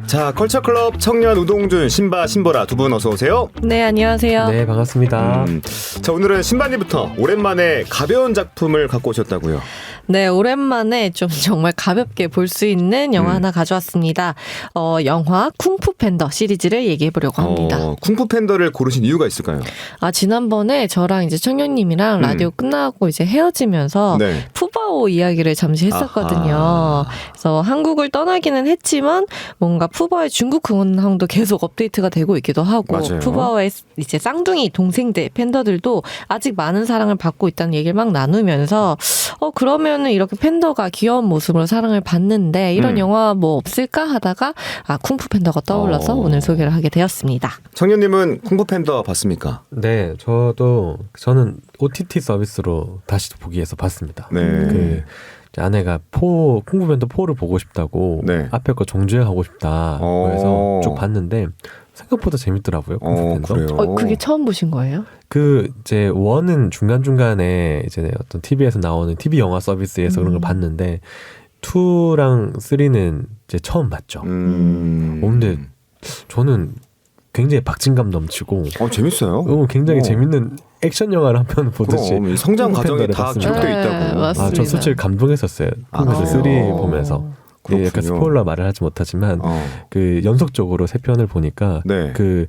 자, 컬처클럽 청년 우동준, 신바, 신보라 두 분 어서 오세요. 네, 안녕하세요. 네, 반갑습니다. 자, 오늘은 신바님부터 오랜만에 가벼운 작품을 갖고 오셨다고요. 네, 오랜만에 좀 정말 가볍게 볼 수 있는 영화 하나 가져왔습니다. 영화 쿵푸 팬더 시리즈를 얘기해 보려고 합니다. 쿵푸 팬더를 고르신 이유가 있을까요? 지난번에 저랑 이제 청년님이랑 라디오 끝나고 이제 헤어지면서 네. 푸바오 이야기를 잠시 했었거든요. 아하. 그래서 한국을 떠나기는 했지만 뭔가 푸바오의 중국 응원항도 계속 업데이트가 되고 있기도 하고 맞아요. 푸바오의 이제 쌍둥이 동생들 팬더들도 아직 많은 사랑을 받고 있다는 얘기를 막 나누면서 그러면은 이렇게 팬더가 귀여운 모습으로 사랑을 받는데 이런 영화 뭐 없을까 하다가 쿵푸 팬더가 떠올라서 오늘 소개를 하게 되었습니다. 청년님은 쿵푸 팬더 봤습니까? 네, 저는 OTT 서비스로 다시 보기 위해서 봤습니다. 네. 아내가 쿵푸 팬더 4를 보고 싶다고 네. 앞에 거 정주행하고 싶다 그래서 쭉 봤는데 생각보다 재밌더라고요. 쿵푸 팬더. 그래요? 그게 처음 보신 거예요? 이제 원은 중간중간에 이제 어떤 TV에서 나오는 TV 영화 서비스에서 그런 걸 봤는데 2랑 3는 이제 처음 봤죠. 근데 저는 굉장히 박진감 넘치고 재밌어요. 굉장히 재밌는 액션 영화를 한 편 보듯이 그럼 성장 과정이 다 기록되어 있다고. 맞습니다. 저 솔직히 감동했었어요. 쿵푸 3 보면서. 약간 스포일러 말을 하지 못하지만 그 연속적으로 3편을 보니까 네. 그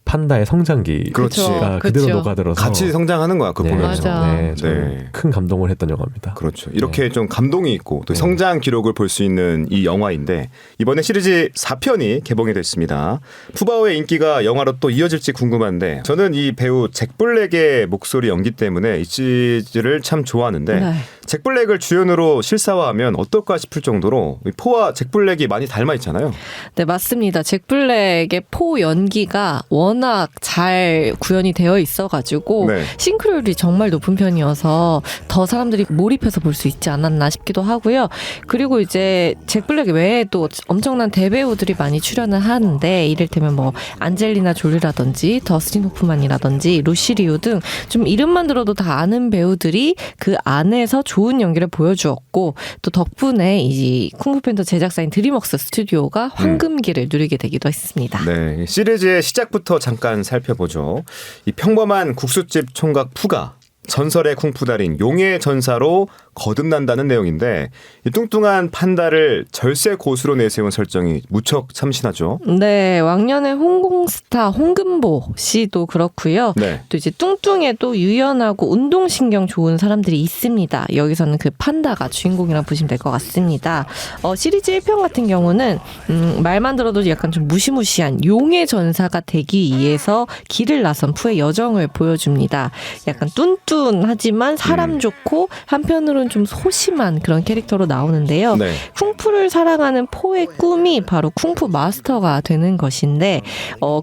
판다의 성장기가 그렇지. 그대로 녹아들어서 같이 성장하는 거야. 그거 보면서. 맞아. 네, 저는 큰 감동을 했던 영화입니다. 그렇죠. 이렇게 좀 감동이 있고 또 성장 기록을 볼 수 있는 이 영화인데 이번에 시리즈 4편이 개봉이 됐습니다. 푸바오의 인기가 영화로 또 이어질지 궁금한데 저는 이 배우 잭 블랙의 목소리 연기 때문에 이 시리즈를 참 좋아하는데 네. 잭 블랙을 주연으로 실사화하면 어떨까 싶을 정도로 포와 잭 블랙이 많이 닮아 있잖아요. 네, 맞습니다. 잭 블랙의 포 연기가 워낙 잘 구현이 되어 있어가지고 네. 싱크로율이 정말 높은 편이어서 더 사람들이 몰입해서 볼 수 있지 않았나 싶기도 하고요. 그리고 이제 잭 블랙 외에도 엄청난 대배우들이 많이 출연을 하는데 이를테면 뭐 안젤리나 졸리라든지 더스틴 호프만이라든지 루시 리우 등 좀 이름만 들어도 다 아는 배우들이 그 안에서 좋은 연기를 보여주었고 또 덕분에 이 쿵푸 팬더 제작사인 드림웍스 스튜디오가 황금기를 누리게 되기도 했습니다. 네, 시리즈의 시작부터 잠깐 살펴보죠. 이 평범한 국수집 총각 푸가 전설의 쿵푸 달인 용의 전사로 거듭난다는 내용인데 이 뚱뚱한 판다를 절세 고수로 내세운 설정이 무척 참신하죠. 네, 왕년의 홍콩 스타 홍금보 씨도 그렇고요. 네. 또 이제 뚱뚱해도 유연하고 운동신경 좋은 사람들이 있습니다. 여기서는 그 판다가 주인공이라 보시면 될 것 같습니다. 시리즈 1편 같은 경우는 말만 들어도 약간 좀 무시무시한 용의 전사가 되기 위해서 길을 나선 푸의 여정을 보여줍니다. 약간 뚠뚠하지만 사람 좋고 한편으로는 좀 소심한 그런 캐릭터로 나오는데요. 네. 쿵푸를 사랑하는 포의 꿈이 바로 쿵푸 마스터가 되는 것인데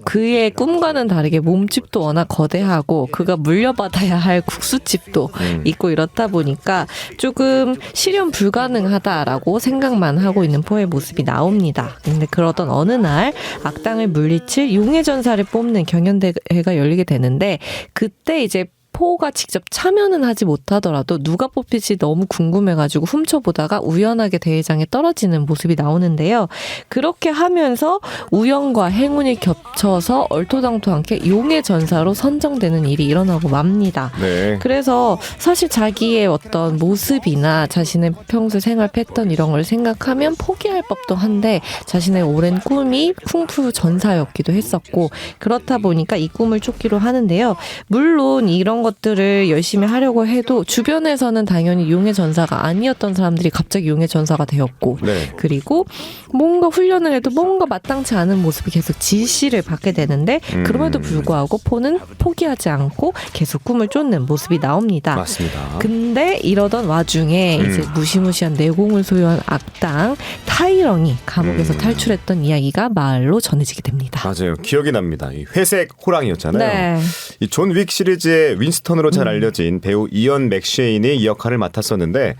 그의 꿈과는 다르게 몸집도 워낙 거대하고 그가 물려받아야 할 국수집도 있고 이렇다 보니까 조금 실현 불가능하다라고 생각만 하고 있는 포의 모습이 나옵니다. 근데 그러던 어느 날 악당을 물리칠 용의 전사를 뽑는 경연대회가 열리게 되는데 그때 이제 포가 직접 참여는 하지 못하더라도 누가 뽑힐지 너무 궁금해가지고 훔쳐보다가 우연하게 대회장에 떨어지는 모습이 나오는데요. 그렇게 하면서 우연과 행운이 겹쳐서 얼토당토않게 용의 전사로 선정되는 일이 일어나고 맙니다. 네. 그래서 사실 자기의 어떤 모습이나 자신의 평소 생활 패턴 이런 걸 생각하면 포기할 법도 한데 자신의 오랜 꿈이 쿵푸 전사였기도 했었고 그렇다 보니까 이 꿈을 쫓기로 하는데요. 물론 이런 것들을 열심히 하려고 해도 주변에서는 당연히 용의 전사가 아니었던 사람들이 갑자기 용의 전사가 되었고 네. 그리고 뭔가 훈련을 해도 뭔가 마땅치 않은 모습이 계속 지시를 받게 되는데 그럼에도 불구하고 포는 포기하지 않고 계속 꿈을 쫓는 모습이 나옵니다. 맞습니다. 근데 이러던 와중에 이제 무시무시한 내공을 소유한 악당 타이렁이 감옥에서 탈출했던 이야기가 마을로 전해지게 됩니다. 맞아요. 기억이 납니다. 이 회색 호랑이였잖아요. 네. 이 존 윅 시리즈의 윈스턴으로 잘 알려진 배우 이언 맥쉐인이 이 역할을 맡았었는데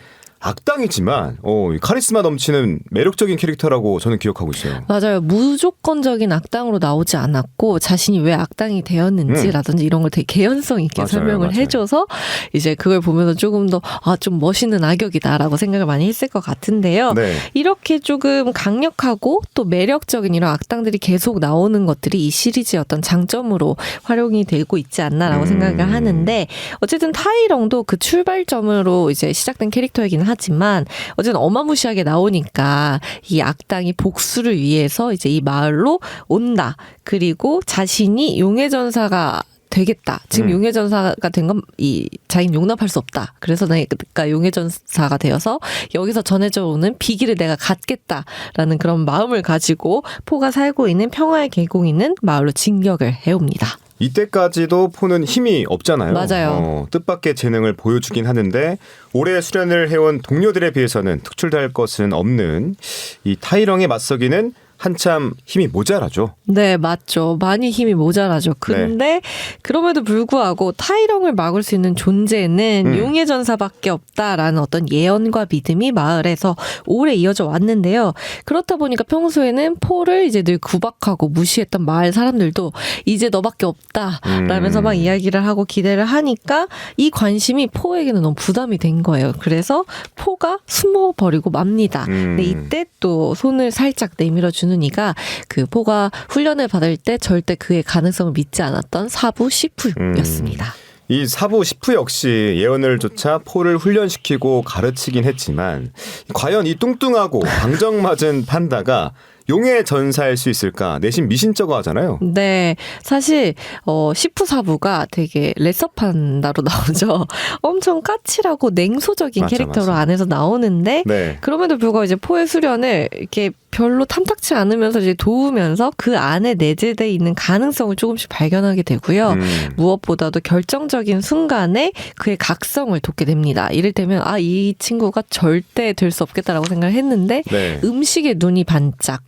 악당이지만 이 카리스마 넘치는 매력적인 캐릭터라고 저는 기억하고 있어요. 맞아요. 무조건적인 악당으로 나오지 않았고 자신이 왜 악당이 되었는지라든지 이런 걸 되게 개연성 있게 맞아요, 설명을 맞아요. 해줘서 이제 그걸 보면서 조금 더 좀 멋있는 악역이다라고 생각을 많이 했을 것 같은데요. 네. 이렇게 조금 강력하고 또 매력적인 이런 악당들이 계속 나오는 것들이 이 시리즈의 어떤 장점으로 활용이 되고 있지 않나라고 생각을 하는데 어쨌든 타이렁도 그 출발점으로 이제 시작된 캐릭터이긴 하지만 어쨌든 어마무시하게 나오니까 이 악당이 복수를 위해서 이제 이 마을로 온다. 그리고 자신이 용의 전사가 되겠다. 지금 용의 전사가 된 건 이 자기는 용납할 수 없다. 그래서 내가 용의 전사가 되어서 여기서 전해져 오는 비기를 내가 갖겠다라는 그런 마음을 가지고 포가 살고 있는 평화의 계곡 있는 마을로 진격을 해옵니다. 이때까지도 포는 힘이 없잖아요. 맞아요. 뜻밖의 재능을 보여주긴 하는데 오래 수련을 해온 동료들에 비해서는 특출할 것은 없는 이 타이렁에 맞서기는 한참 힘이 모자라죠. 네, 맞죠. 많이 힘이 모자라죠. 근데 그럼에도 불구하고 타이렁을 막을 수 있는 존재는 용의 전사밖에 없다라는 어떤 예언과 믿음이 마을에서 오래 이어져 왔는데요. 그렇다 보니까 평소에는 포를 이제 늘 구박하고 무시했던 마을 사람들도 이제 너밖에 없다라면서 막 이야기를 하고 기대를 하니까 이 관심이 포에게는 너무 부담이 된 거예요. 그래서 포가 숨어버리고 맙니다. 근데 이때 또 손을 살짝 내밀어 주는 이가 그 포가 훈련을 받을 때 절대 그의 가능성을 믿지 않았던 사부 시프였습니다. 이 사부 시프 역시 예언을 조차 포를 훈련시키고 가르치긴 했지만 과연 이 뚱뚱하고 방정맞은 판다가 용의 전사일 수 있을까 내심 미신쩍어 하잖아요. 네. 사실 시프 사부가 되게 레서 판다로 나오죠. 엄청 까칠하고 냉소적인 맞아, 캐릭터로 맞아. 안에서 나오는데 네. 그럼에도 불구하고 이제 포의 수련을 이렇게 별로 탐탁치 않으면서 이제 도우면서 그 안에 내재돼 있는 가능성을 조금씩 발견하게 되고요. 무엇보다도 결정적인 순간에 그의 각성을 돋게 됩니다. 이를테면 이 친구가 절대 될 수 없겠다라고 생각을 했는데 네. 음식에 눈이 반짝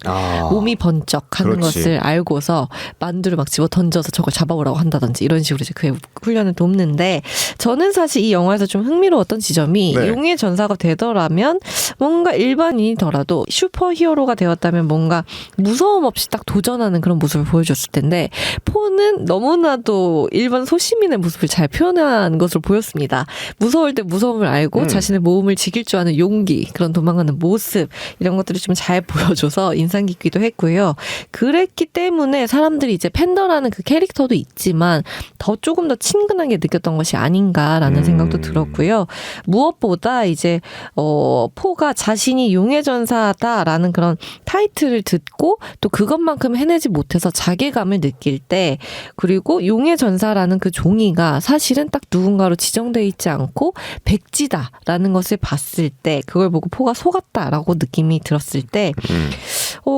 몸이 번쩍하는 그렇지. 것을 알고서 만두를 막 집어 던져서 저걸 잡아오라고 한다든지 이런 식으로 이제 그의 훈련을 돕는데 저는 사실 이 영화에서 좀 흥미로웠던 지점이 네. 용의 전사가 되더라면 뭔가 일반인이더라도 슈퍼히어로가 되었다면 뭔가 무서움 없이 딱 도전하는 그런 모습을 보여줬을 텐데 포는 너무나도 일반 소시민의 모습을 잘 표현한 것으로 보였습니다. 무서울 때 무서움을 알고 자신의 몸을 지킬 줄 아는 용기, 그런 도망가는 모습 이런 것들을 좀 잘 보여줘서 인상 깊기도 했고요. 그랬기 때문에 사람들이 이제 팬더라는 그 캐릭터도 있지만 더 조금 더 친근하게 느꼈던 것이 아닌가라는 생각도 들었고요. 무엇보다 이제 포가 자신이 용의 전사다라는 그런 타이틀을 듣고 또 그것만큼 해내지 못해서 자괴감을 느낄 때 그리고 용의 전사라는 그 종이가 사실은 딱 누군가로 지정되어 있지 않고 백지다라는 것을 봤을 때 그걸 보고 포가 속았다라고 느낌이 들었을 때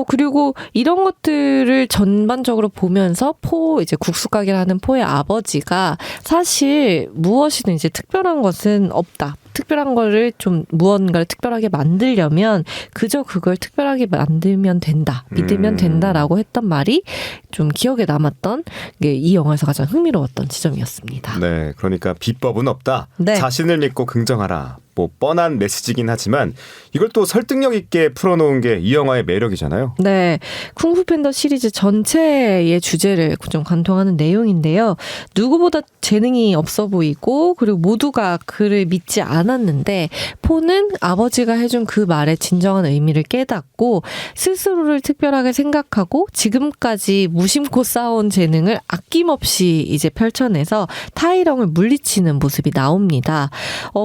그리고 이런 것들을 전반적으로 보면서 이제 국수가게를 하는 포의 아버지가 사실 무엇이든 이제 특별한 것은 없다. 특별한 거를 좀 무언가를 특별하게 만들려면 그저 그걸 특별하게 만들면 된다. 믿으면 된다라고 했던 말이 좀 기억에 남았던 게 이 영화에서 가장 흥미로웠던 지점이었습니다. 네, 그러니까 비법은 없다. 네. 자신을 믿고 긍정하라. 뭐 뻔한 메시지긴 하지만 이걸 또 설득력 있게 풀어놓은 게 이 영화의 매력이잖아요. 네, 쿵푸 팬더 시리즈 전체의 주제를 좀 관통하는 내용인데요. 누구보다 재능이 없어 보이고 그리고 모두가 그를 믿지 않았는데 포는 아버지가 해준 그 말의 진정한 의미를 깨닫고 스스로를 특별하게 생각하고 지금까지 무심코 쌓아온 재능을 아낌없이 이제 펼쳐내서 타이렁을 물리치는 모습이 나옵니다.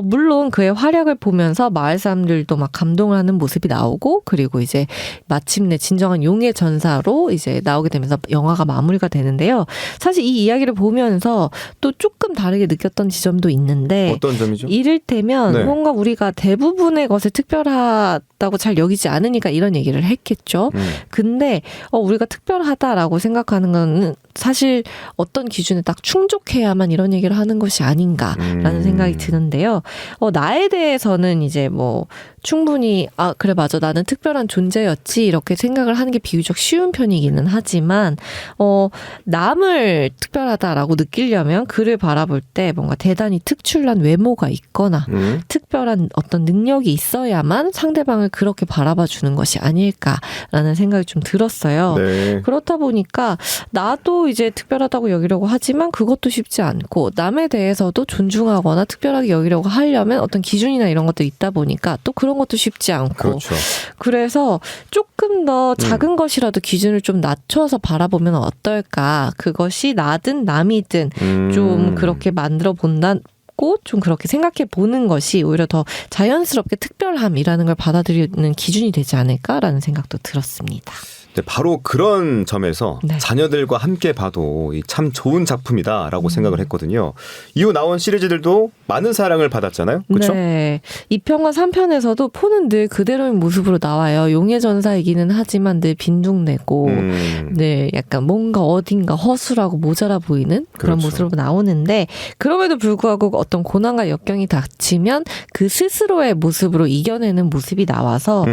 물론 그의 활약을 보면서 마을 사람들도 막 감동을 하는 모습이 나오고 그리고 이제 마침내 진정한 용의 전사로 이제 나오게 되면서 영화가 마무리가 되는데요. 사실 이 이야기를 보면서 또 조금 다르게 느꼈던 지점도 있는데 어떤 점이죠? 이를테면 네. 뭔가 우리가 대부분의 것을 특별하다고 잘 여기지 않으니까 이런 얘기를 했겠죠. 근데 우리가 특별하다라고 생각하는 건 사실 어떤 기준에 딱 충족해야만 이런 얘기를 하는 것이 아닌가라는 생각이 드는데요. 나에 대해서는 이제 뭐 충분히 그래 맞아 나는 특별한 존재였지 이렇게 생각을 하는 게 비교적 쉬운 편이기는 하지만 남을 특별하다라고 느끼려면 그를 바라볼 때 뭔가 대단히 특출난 외모가 있거나 특별한 어떤 능력이 있어야만 상대방을 그렇게 바라봐 주는 것이 아닐까라는 생각이 좀 들었어요. 네. 그렇다 보니까 나도 이제 특별하다고 여기려고 하지만 그것도 쉽지 않고 남에 대해서도 존중하거나 특별하게 여기려고 하려면 어떤 기준이나 이런 것도 있다 보니까 또 그런 것도 쉽지 않고 그렇죠. 그래서 조금 더 작은 것이라도 기준을 좀 낮춰서 바라보면 어떨까. 그것이 나든 남이든 좀 그렇게 만들어 본다. 좀 그렇게 생각해 보는 것이 오히려 더 자연스럽게 특별함이라는 걸 받아들이는 기준이 되지 않을까라는 생각도 들었습니다. 네, 바로 그런 점에서 네. 자녀들과 함께 봐도 참 좋은 작품이다라고 생각을 했거든요. 이후 나온 시리즈들도 많은 사랑을 받았잖아요. 그렇죠? 네. 2편과 3편에서도 포는 늘 그대로인 모습으로 나와요. 용의 전사이기는 하지만 늘 빈둥대고 네, 약간 뭔가 어딘가 허술하고 모자라 보이는 그런 그렇죠. 모습으로 나오는데 그럼에도 불구하고 어떤 고난과 역경이 닥치면 그 스스로의 모습으로 이겨내는 모습이 나와서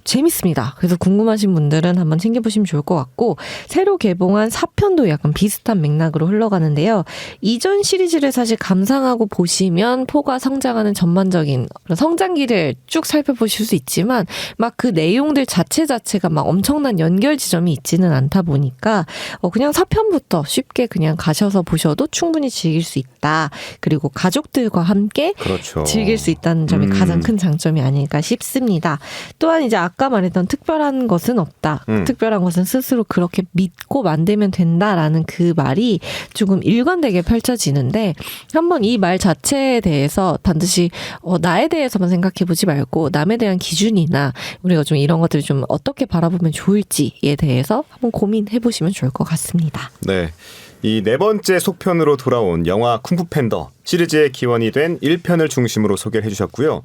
재밌습니다. 그래서 궁금하신 분들은 한번 챙겨보시면 좋을 것 같고 새로 개봉한 4편도 약간 비슷한 맥락으로 흘러가는데요. 이전 시리즈를 사실 감상하고 보시면 포가 성장하는 전반적인 그런 성장기를 쭉 살펴보실 수 있지만 막 그 내용들 자체가 막 엄청난 연결 지점이 있지는 않다 보니까 그냥 4편부터 쉽게 그냥 가셔서 보셔도 충분히 즐길 수 있다. 그리고 가족들과 함께 그렇죠. 즐길 수 있다는 점이 가장 큰 장점이 아닐까 싶습니다. 또한 이제 아까 말했던 특별한 것은 없다. 특별한 것은 스스로 그렇게 믿고 만들면 된다라는 그 말이 조금 일관되게 펼쳐지는데 한번 이 말 자체에 대해서 반드시 나에 대해서만 생각해보지 말고 남에 대한 기준이나 우리가 좀 이런 것들을 좀 어떻게 바라보면 좋을지에 대해서 한번 고민해보시면 좋을 것 같습니다. 네. 이 네 번째 속편으로 돌아온 영화 쿵푸 팬더 시리즈의 기원이 된 1편을 중심으로 소개를 해주셨고요.